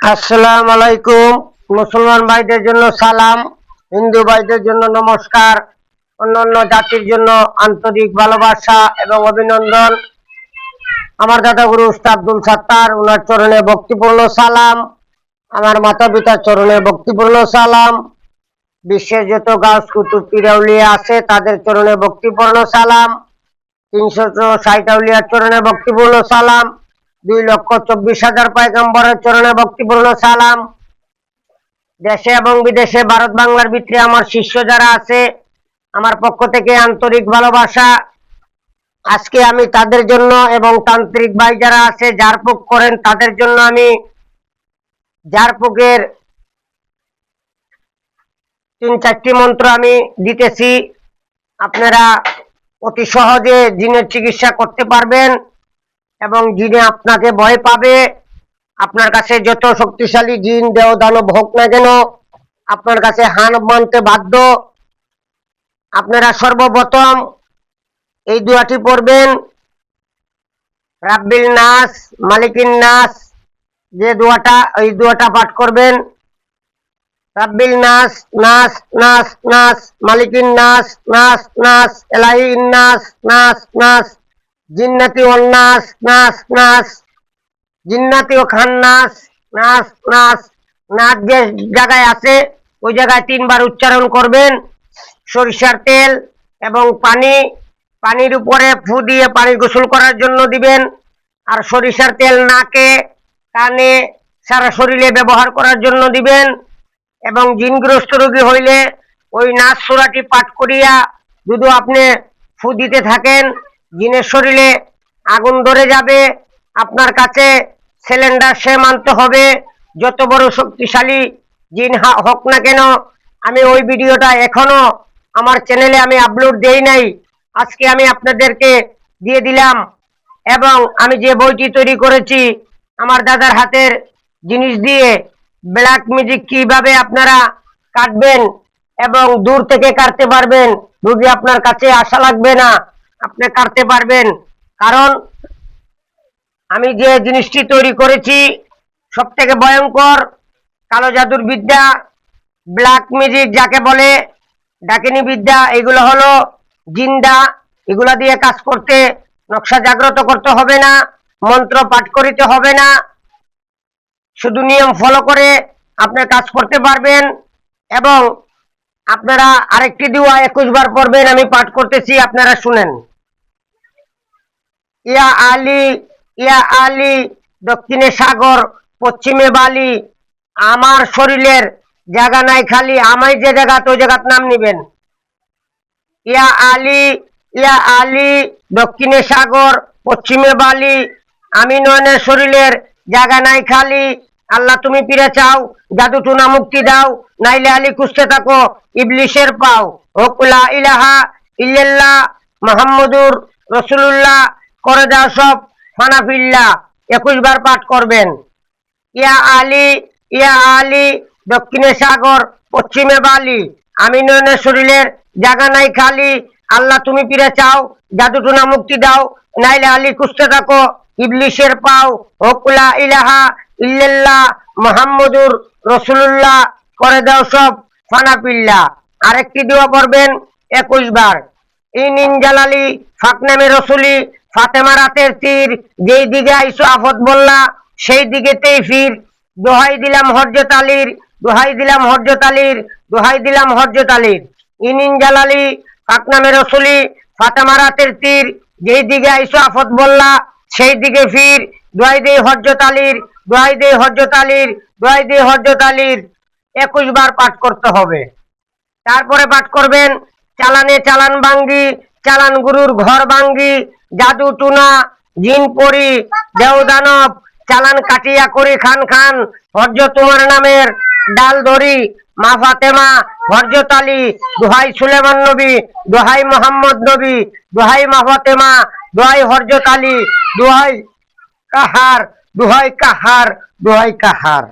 আসসালামু আলাইকুম। মুসলমান ভাইদের জন্য সালাম, হিন্দু ভাইদের জন্য নমস্কার, অন্যান্য জাতির জন্য আন্তরিক ভালোবাসা এবং অভিনন্দন। আমার দাদা গুরু উস্তাদ আব্দুল সাত্তার, ওনার চরণে ভক্তিপূর্ণ সালাম। আমার মাতা পিতার চরণে ভক্তিপূর্ণ সালাম। বিশ্বের যত গাছ কুতুব পীর আউলিয়া আছে তাদের চরণে ভক্তিপূর্ণ সালাম। 360 আউলিয়ার চরণে ভক্তিপূর্ণ সালাম। 2,24,000 পয়গম্বরের চরণে ভক্তিপূর্ণ সালাম। দেশে এবং বিদেশে, ভারত বাংলার ভিতরে আমার শিষ্য যারা আছে, আমার পক্ষ থেকে আন্তরিক ভালোবাসা। আজকে আমি তাদের জন্য এবং তান্ত্রিক ভাই যারা আছে ঝাড়ফুঁক করেন তাদের জন্য আমি ঝাড়ফুঁকের 3-4টি মন্ত্র আমি দিতেছি। আপনারা অতি সহজে জিনের চিকিৎসা করতে পারবেন এবং জিনে আপনাকে ভয় পাবে। আপনার কাছে যত শক্তিশালী জিন দেহ দানব হোক না কেন, আপনার কাছে হার মানতে বাধ্য। আপনারা সর্বপ্রথম এই দোয়াটি পড়বেন, রাব্বিল নাস মালিকিন নাস, যে দোয়াটা, এই দোয়াটা পাঠ করবেন। রাব্বিল নাস নাস নাস নাস মালিকিন নাস নাস নাস এলাহিন নাস নাস নাস জিন্নাতি ওয়ান নাস নাস নাস জিন্নাতি ও খান্নাস নাস নাস। নাস যে জায়গায় আছে ওই জায়গায় 3 বার উচ্চারণ করবেন। সরিষার তেল এবং পানির উপরে ফু দিয়ে পানি গোসল করার জন্য দিবেন। আর সরিষার তেল নাকে, কানে, সারা শরীরে ব্যবহার করার জন্য দিবেন। এবং জিনগ্রস্ত রোগী হইলে ওই নাস সূরাটি পাঠ করিয়া যদি আপনি ফু দিতে থাকেন, জিনের শরীরে আগুন ধরে যাবে। আপনার কাছে সিলিন্ডার সে মানতে হবে, যত বড় শক্তিশালী জিন হোক না কেন। আমি ওই ভিডিওটা এখনো আমার চ্যানেলে আমি আপলোড দেই নাই, আজকে আমি আপনাদেরকে দিয়ে দিলাম। এবং আমি যে বইটি তৈরি করেছি আমার দাদার হাতের জিনিস দিয়ে, ব্ল্যাক ম্যাজিক কিভাবে আপনারা কাটবেন এবং দূর থেকে কাটতে পারবেন, রোগী আপনার কাছে আসা লাগবে না, আপনি কাটতে পারবেন। কারণ আমি যে জিনিসটি তৈরি করেছি সব থেকে ভয়ঙ্কর কালো জাদুর বিদ্যা, ব্ল্যাক ম্যাজিক যাকে বলে, ডাকিনী বিদ্যা, এগুলো হলো জিন্দা। এগুলা দিয়ে কাজ করতে নকশা জাগ্রত করতে হবে না, মন্ত্র পাঠ করিতে হবে না, শুধু নিয়ম ফলো করে আপনি কাজ করতে পারবেন। এবং আপনারা আরেকটি দোয়া 21 বার পড়বেন, আমি পাঠ করতেছি, আপনারা শুনেন। ইয়া আলী ইয়া আলী, দক্ষিণে সাগর পশ্চিমে বালি, আমার শরীরের জায়গা নাই খালি, আমায় যে জায়গা তো জায়গার নাম নিবেন। ইয়া আলী ইয়া আলী, দক্ষিণে সাগর পশ্চিমে বালি, আমি নয়নের শরীরের জায়গা নাই খালি, আল্লাহ তুমি ফিরে চাও, জাদু টুনা মুক্তি দাও, নাইলে আলী খুঁজতে থাকো ইবলিশের পাও, লা ইলাহা ইল্লাল্লাহ মুহাম্মাদুর রাসূলুল্লাহ, করে দাও সব ফানাফিল্লা। 21 বার পাঠ করবেন। ইয়া আলী, দক্ষিণে সাগর পশ্চিমে বালি, আমি নয়নের শরীরের জায়গা নাই খালি, আল্লাহ তুমি ফিরে চাও, জাদু টুনা মুক্তি দাও, নাইলে আলী খুঁজতে থাকো ইবলিশের পাও, লা ইলাহা ইল্লাল্লাহ মুহাম্মাদুর রাসূলুল্লাহ, করে দাও সব ফানাফিল্লা। আরেকটি দোয়া পড়বেন 21 বার। ইনিন জালালি ফাকনামে রসুলি, ফাতেমা রাতের তীর, যেই দিকে আইসো আফত বললা সেই দিকেতেই ফির, দোহাই দিলাম হযরত আলীর, দোহাই দিলাম হযরত আলীর, দোহাই দিলাম হযরত আলীর। ইনিন জালালি ফাকনামে রসুলি, ফাতেমা রাতের তীর, যেই দিকে আইসো আফত বললা সেই দিকে ফির, দোহাই দেই হযরত আলীর, দোহাই দেই হযরত আলীর, দোহাই দেই হযরত আলীর। 21 বার পাঠ করতে হবে। তারপরে পাঠ করবেন, চালানে চালান ভাঙ্গি, চালান গুরুর ঘর ভাঙ্গি, জাদু টুনা জিন পরি দেও দানব, চালান কাটিয়া করি খান খান, হযরত তোমার নামের ডাল ধরি, মা ফাতেমা হযরত আলী, দোহাই সুলেমান নবী, দোহাই মোহাম্মদ নবী, দোহাই মা ফাতেমা, দোহাই হযরত আলী, দোহাই কাহার, দোহাই কাহার, দোহাই কাহার।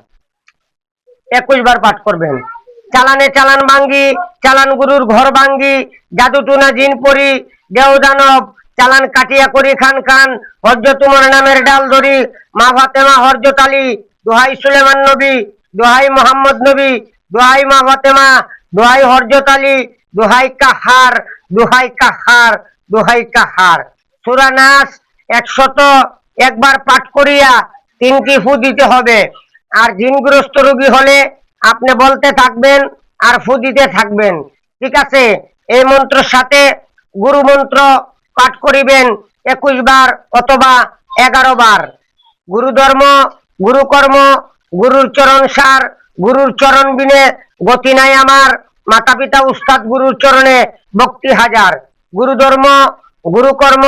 21 বার পাঠ করবেন। চালানে চালান ভাঙ্গি, চালান গুরুর ঘর ভাঙ্গি, জাদু টুনা জিন পরি দেও দানব, চালান কাটিয়া করি খান খান, হযরত তোমার নামের ডাল ধরি, মা ফাতেমা হযরত আলী, দোহাই সুলেমান নবী, দোহাই মোহাম্মদ নবী, দোহাই মা ফাতেমা, দোহাই হযরত আলী, দোহাই কাহার, দোহাই কাহার, দোহাই কাহার। সূরা নাস 101 বার পাঠ করিয়া 3টি ফু দিতে হবে। আর জিনগ্রস্ত রোগী হলে আপনি বলতে থাকবেন আর ফু দিতে থাকবেন, ঠিক আছে? এই মন্ত্রের সাথে গুরু মন্ত্র পাঠ করিবেন 21 বার অথবা 11 বার। গুরু ধর্ম, গুরু কর্ম, গুরুর চরণ সার, গুরুর চরণ বিনে গতি নাই আমার, মাতা পিতা উস্তাদ গুরুর চরণে ভক্তি হাজার। গুরু ধর্ম, গুরু কর্ম,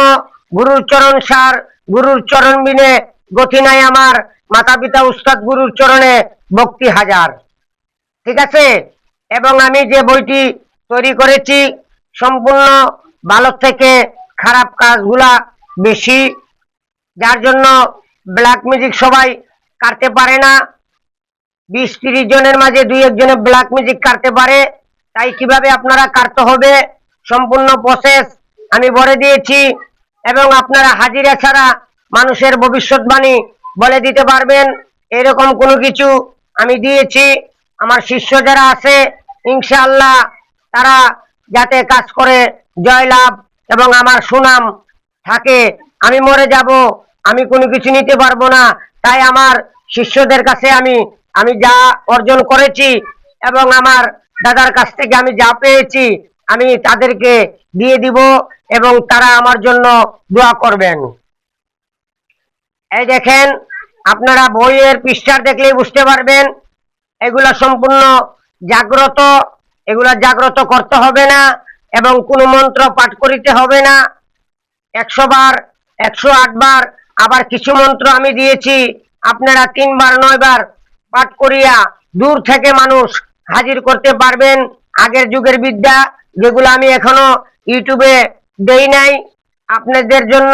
গুরুর চরণ সার, গুরুর চরণ বিনে গতি নাই আমার, মাতা পিতা উস্তাদ গুরুর চরণে ভক্তি হাজার, ঠিক আছে? এবং আমি যে বইটি তৈরি করেছি সম্পূর্ণ ভালো থেকে খারাপ কাজগুলা বেশি, যার জন্য ব্ল্যাক ম্যাজিক সবাই কাটতে পারে না। 20-30 জনের মাঝে 2-1 জনে ব্ল্যাক ম্যাজিক কাটতে পারে। তাই কিভাবে আপনারা কাটতে হবে সম্পূর্ণ প্রসেস আমি বলে দিয়েছি, এবং আপনারা হাজিরা ছাড়া মানুষের ভবিষ্যৎবাণী বলে দিতে পারবেন, এরকম কোনো কিছু আমি দিয়েছি। আমার শিষ্য যারা আছে ইনশাআল্লাহ তারা যাতে কাজ করে জয়লাভ এবং আমার সুনাম থাকে। আমি মরে যাব, আমি কোনো কিছু নিতে পারবো না, তাই আমার শিষ্যদের কাছে আমি যা অর্জন করেছি এবং আমার দাদার কাছ থেকে আমি যা পেয়েছি আমি তাদেরকে দিয়ে দিব, এবং তারা আমার জন্য দোয়া করবেন। এই দেখেন, আপনারা বইয়ের পৃষ্ঠা দেখলেই বুঝতে পারবেন এগুলা সম্পূর্ণ জাগ্রত। এগুলা জাগ্রত করতে হবে না এবং কোনো মন্ত্র পাঠ করিতে হবে না। 100 বার, 108 বার, আবার কিছু মন্ত্র আমি দিয়েছি আপনারা 3 বার 9 বার পাঠ করিয়া দূর থেকে মানুষ হাজির করতে পারবেন। আগের যুগের বিদ্যা যেগুলো আমি এখনো ইউটিউবে দেই নাই, আপনাদের জন্য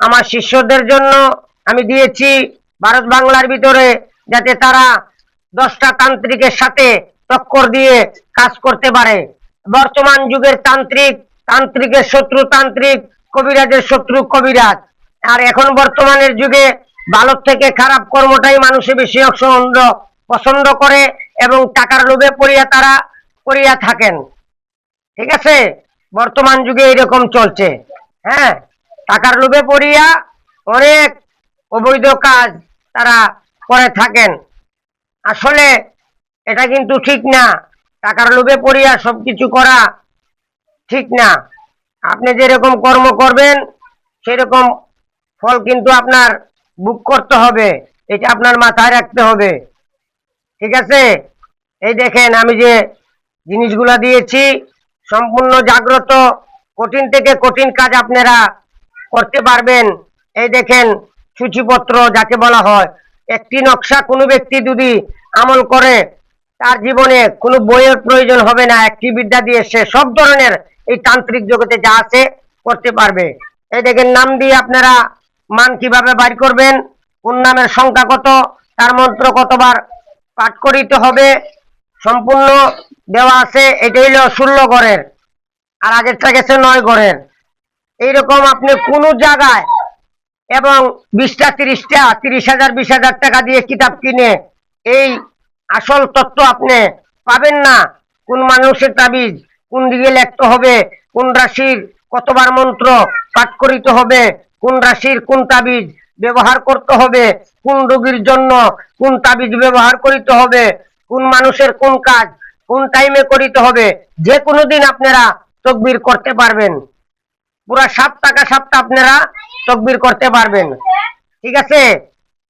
আমার শিষ্যদের জন্য আমি দিয়েছি ভারত বাংলার ভিতরে, যাতে তারা 10টা তান্ত্রিকের সাথে টক্কর দিয়ে কাজ করতে পারে। বর্তমান যুগের তান্ত্রিক, তান্ত্রিকের শত্রু তান্ত্রিক, কবিরাজের শত্রু কবিরাজ। আর এখন বর্তমানের যুগে ভালো থেকে খারাপ কর্মটাই মানুষে বেশি পছন্দ করে এবং টাকার লোভে পড়িয়া তারা করিয়া থাকেন, ঠিক আছে? বর্তমান যুগে এরকম চলছে, হ্যাঁ, টাকার লোভে পড়িয়া অনেক অবৈধ কাজ তারা করে থাকেন। আসলে এটা কিন্তু ঠিক না, টাকার লোভে পড়িয়া সবকিছু করা ঠিক না। আপনি যেরকম কর্ম করবেন সেরকম ফল কিন্তু আপনার বুক করতে হবে, এটা আপনার মাথায় রাখতে হবে, ঠিক আছে? এই দেখেন আমি যে জিনিসগুলা দিয়েছি সম্পূর্ণ জাগ্রত, কঠিন থেকে কঠিন কাজ আপনারা করতে পারবেন। এই দেখেন সূচিপত্র যাকে বলা হয়, একটি নকশা কোনো ব্যক্তি যদি আমল করে তার জীবনে কোনো বইয়ের প্রয়োজন হবে না। একটি বিদ্যা দিয়ে সে সব ধরনের এই তান্ত্রিক জগতে যা আছে করতে পারবে। এই দেখেন নাম দিয়ে আপনারা মান কিভাবে বাইর করবেন, কোন নামের সংখ্যা কত, তার মন্ত্র কতবার পাঠ করিতে হবে সম্পূর্ণ দেওয়া আছে। এটা হইল 16 ঘরের, আর আগেরটা গেছে 9 ঘরের। এইরকম আপনি কোনো জায়গায় এবং 20টা 30টা 30,000 20,000 টাকা দিয়ে কিতাব কিনে এই আসল তত্ত্ব আপনি পাবেন না। কোন মানুষের তাবিজ কোন দিকে লিখতে হবে, কোন রাশির কতবার মন্ত্র পাঠ করিতে হবে, কোন রাশির কোন তাবিজ ব্যবহার করতে হবে, কোন রোগীর জন্য কোন তাবিজ ব্যবহার করিতে হবে, কোন মানুষের কোন কাজ কোন টাইমে করিতে হবে, যে কোনো দিন আপনারা তকবির করতে পারবেন। পুরা সপ্তাহ আপনারা তকবির করতে পারবেন, ঠিক আছে?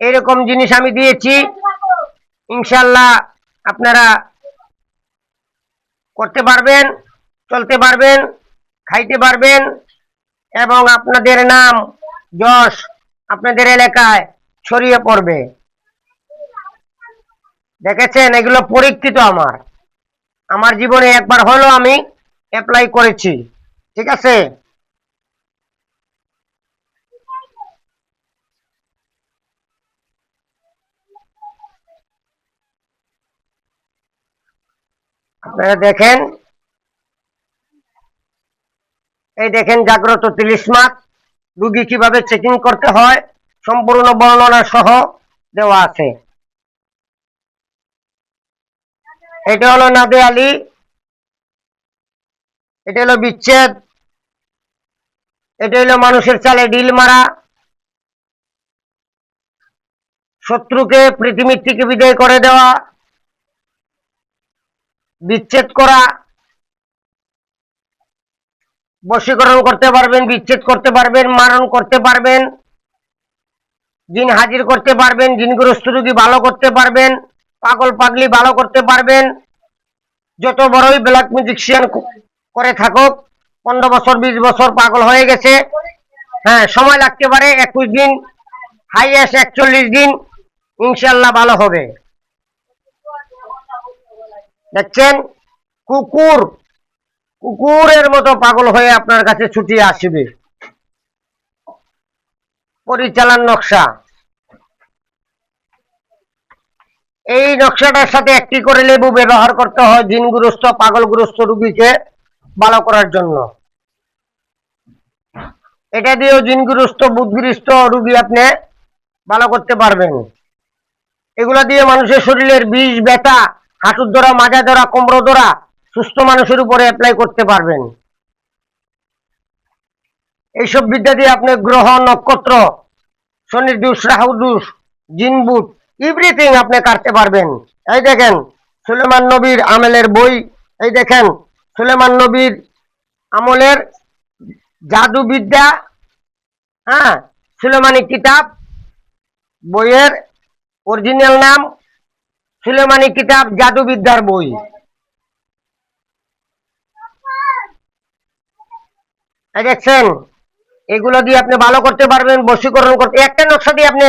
এরকম জিনিস আমি দিয়েছি, ইনশাল্লাহ আপনারা করতে পারবেন, চলতে পারবেন, খাইতে পারবেন, এবং আপনাদের নাম যশ আপনাদের এলাকায় ছড়িয়ে পড়বে। দেখেছেন, এগুলো পরীক্ষিত, আমার জীবনে একবার হলো আমি অ্যাপ্লাই করেছি, ঠিক আছে? আপনারা দেখেন, এই দেখেন জাগ্রত তিলিস্মাত রুগী কিভাবে চেকিং করতে হয় সম্পূর্ণ বর্ণনা সহ দেওয়া আছে। এটা হলো নাদে আলী, এটা হলো বিচ্ছেদ, এটা হলো মানুষের চালে ডিল মারা, শত্রুকে পৃথিবীর থেকে বিদায় করে দেওয়া, বিচ্ছেদ করা, বশীকরণ করতে পারবেন, বিচ্ছেদ করতে পারবেন, মারণ করতে পারবেন, জিন হাজির করতে পারবেন, জিনগ্রস্ত রোগী ভালো করতে পারবেন, পাগল পাগলি ভালো করতে পারবেন। যত বড়ই ব্ল্যাক মিউজিশিয়ান করে থাকুক, 15 বছর 20 বছর পাগল হয়ে গেছে, হ্যাঁ সময় লাগতে পারে, 21 দিন হাইয়েস্ট 41 দিন, ইনশাল্লাহ ভালো হবে। দেখছেন, কুকুরের মতো পাগল হয়ে আপনার কাছে ছুটিয়ে আসবে। পরিচালন নকশা, এই নকশাটার সাথে একটি করে লেবু ব্যবহার করতে হয় জিনগ্রস্ত পাগলগ্রস্ত রোগীকে ভালো করার জন্য। এটা দিয়েও জিনগ্রস্ত বুধগ্রস্ত রোগী আপনি ভালো করতে পারবেন। এগুলা দিয়ে মানুষের শরীরের বিষ, ব্যথা, হাঁটুর ধরা, মাজা ধরা, কোমর ধরা সুস্থ মানুষের উপরে অ্যাপ্লাই করতে পারবেন। এইসব বিদ্যা দিয়ে আপনি গ্রহ, নক্ষত্র, শনির দোষ, রাহু দোষ, জিনবুট এভরিথিং আপনি কাটতে পারবেন। এই দেখেন সুলেমান নবীর আমলের বই, এই দেখেন সুলেমান নবীর আমলের জাদুবিদ্যা, হ্যাঁ সুলেমানি কিতাব, বইয়ের অরিজিনাল নাম সুলেমানি কিতাব জাদুবিদ্যার বই। এই দেখছেন, এগুলো দিয়ে আপনি ভালো করতে পারবেন, বশীকরণ করতে, একটা নকশা দিয়ে আপনি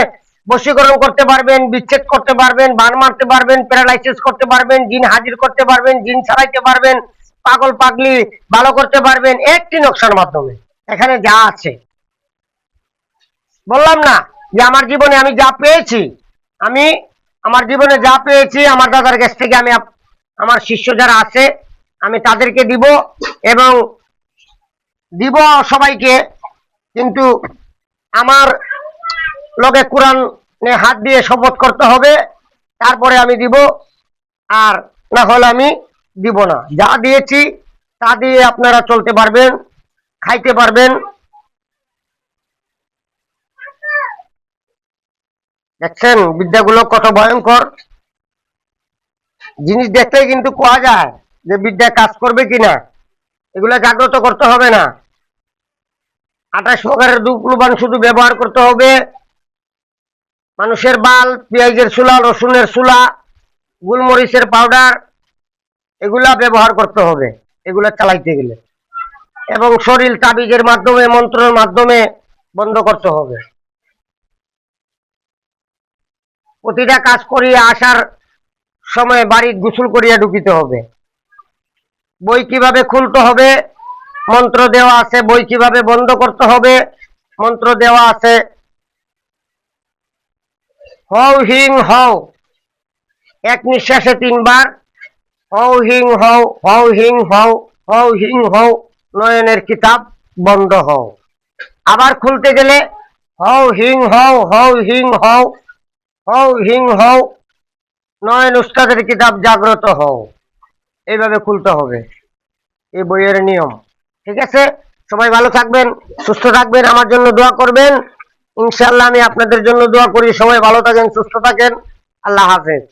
বশীকরণ করতে পারবেন, বিচ্ছেদ করতে পারবেন, বান মারতে পারবেন, প্যারালাইসিস করতে পারবেন, জিন হাজির করতে পারবেন, জিন ছাড়াইতে পারবেন, পাগল পাগলি ভালো করতে পারবেন একটি নকশার মাধ্যমে। এখানে যা আছে বললাম না যে আমার জীবনে আমি যা পেয়েছি, আমি আমার জীবনে যা পেয়েছি আমার দাদার কাছ থেকে আমি আমার শিষ্য যারা আছে আমি তাদেরকে দিব এবং দিব সবাইকে, কিন্তু আমার লগে কোরআনে হাত দিয়ে শপথ করতে হবে, তারপরে আমি দিব, আর না হলে আমি দিব না। যা দিয়েছি তা দিয়ে আপনারা চলতে পারবেন, খাইতে পারবেন। দেখছেন বিদ্যাগুলো কত ভয়ঙ্কর জিনিস, দেখলেই কিন্তু কোয়া যায় যে বিদ্যা কাজ করবে কিনা। এগুলা জাগ্রত করতে হবে না। 28 প্রকারের দুপ্লবান শুধু ব্যবহার করতে হবে। মানুষের বাল, পেঁয়াজের চুলা, রসুনের চুলা, গোলমরিচের পাউডার এগুলা ব্যবহার করতে হবে এগুলা চালাইতে গেলে, এবং শরীর তাবিজের মাধ্যমে, মন্ত্রের মাধ্যমে বন্ধ করতে হবে। প্রতিটা কাজ করিয়া আসার সময় বাড়ি গোসল করিয়া ঢুকিতে হবে। বই কিভাবে খুলতে হবে মন্ত্র দেওয়া আছে, বই কিভাবে বন্ধ করতে হবে মন্ত্র দেওয়া আছে। হও হিং হও, এক নিঃশ্বাসে 3 বার হও হিং হও, হও হিং হও, হও হিং হও, নয়নের কিতাব বন্ধ হও। আবার খুলতে গেলে হও হিং হও, হও হিং হও, হও হিং হও, নয়ন উস্তাদের কিতাব জাগ্রত হও। এইভাবে খুলতে হবে, এই বইয়ের নিয়ম। ঠিক আছে, সবাই ভালো থাকবেন, সুস্থ থাকবেন, আমার জন্য দোয়া করবেন। ইনশাআল্লাহ আমি আপনাদের জন্য দোয়া করি। সবাই ভালো থাকেন, সুস্থ থাকেন। আল্লাহ হাফেজ।